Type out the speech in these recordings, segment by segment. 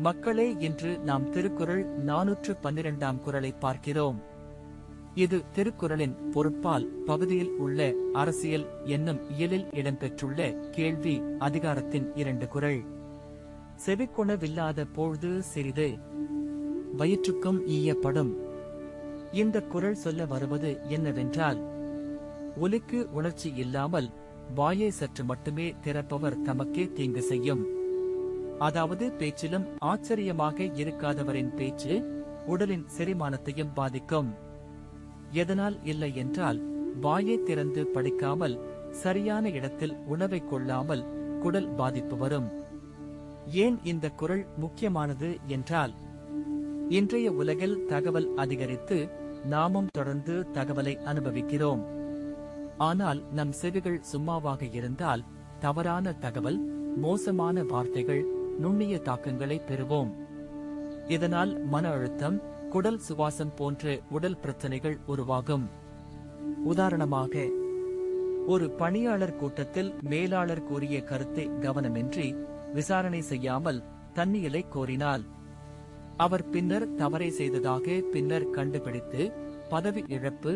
மக்களே, இன்று நாம் திருக்குறள் 412ஆம் குறளை பார்க்கிறோம். இது திருக்குறளின் பொருட்பால் பகுதியில் உள்ள அரசியல் என்னும் இயலில் இடம்பெற்றுள்ள கேள்வி அதிகாரத்தின் 2 குறள். செவிக்கொணவில்லாத பொழுது சிறிது, வயிற்றுக்கும் ஈயப்படும். இந்த குறள் சொல்ல வருவது என்னவென்றால், ஒலிக்கு உணர்ச்சி இல்லாமல் வாயை சற்று மட்டுமே திறப்பவர் தமக்கே தீங்கு செய்யும். அதாவது பேச்சிலும் ஆச்சரியமாக இருக்காதவரின் பேச்சு உடலின் செரிமானத்தையும் பாதிக்கும். எதனால் இல்லை என்றால், வாயை திறந்து படிக்காமல் சரியான இடத்தில் உணவை கொள்ளாமல் குடல் பாதிப்பு வரும். ஏன் இந்த குறள் முக்கியமானது என்றால், இன்றைய உலகில் தகவல் அதிகரித்து நாமும் தொடர்ந்து தகவலை அனுபவிக்கிறோம். ஆனால் நம் செவிகள் சும்மாவாக இருந்தால் தவறான தகவல், மோசமான வார்த்தைகள், நுண்ணிய தாக்கங்களை பெறுவோம். இதனால் மன அழுத்தம், குடல் சுவாசம் போன்ற உடல் பிரச்சனைகள் உருவாகும். உதாரணமாக, ஒரு பணியாளர் கூட்டத்தில் மேலாளர் கூறிய கருத்தை கவனமின்றி விசாரணை செய்யாமல் தன்னியலை கோரினால், அவர் பின்னர் தவறை செய்ததாக பின்னர் கண்டுபிடித்து பதவி இழப்பு,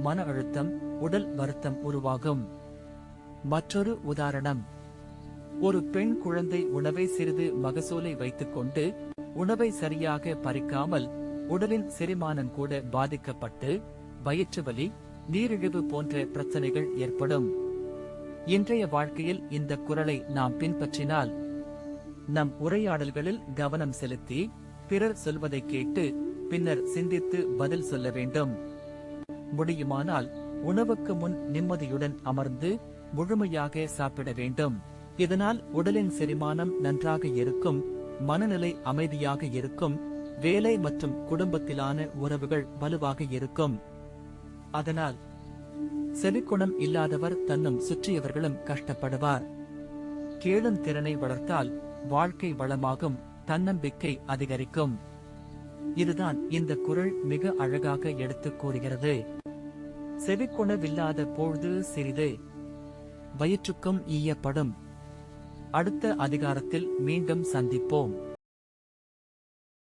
மன அழுத்தம், உடல் வருத்தம் உருவாகும். மற்றொரு உதாரணம், ஒரு பெண் குழந்தை உணவை சிறிது மகசூலை வைத்துக்கொண்டு உணவை சரியாக பறிக்காமல் உடலின் செரிமானம் கூட பாதிக்கப்பட்டு வயிற்று வலி, நீரிழிவு போன்ற பிரச்சனைகள் ஏற்படும். இன்றைய வாழ்க்கையில் இந்த குறளை நாம் பின்பற்றினால், நம் உரையாடல்களில் கவனம் செலுத்தி பிறர் சொல்வதை கேட்டு பின்னர் சிந்தித்து பதில் சொல்ல வேண்டும். முடியுமானால் உணவுக்கு முன் நிம்மதியுடன் அமர்ந்து முழுமையாக சாப்பிட வேண்டும். இதனால் உடலின் செரிமானம் நன்றாக இருக்கும், மனநிலை அமைதியாக இருக்கும், வேலை மற்றும் குடும்பத்திலான உறவுகள் வலுவாக இருக்கும். அதனால் செவிக்குணம் இல்லாதவர் தன்னும் சுற்றியவர்களும் கஷ்டப்படுவார். கேளும் திறனை வளர்த்தால் வாழ்க்கை வளமாகும், தன்னம்பிக்கை அதிகரிக்கும். இதுதான் இந்த குறள் மிக அழகாக எடுத்துக் கூறுகிறது. செவிக்குணவில்லாத பொழுது சிறிது, வயிற்றுக்கும் ஈயப்படும். அடுத்த அதிகாரத்தில் மீண்டும் சந்திப்போம்.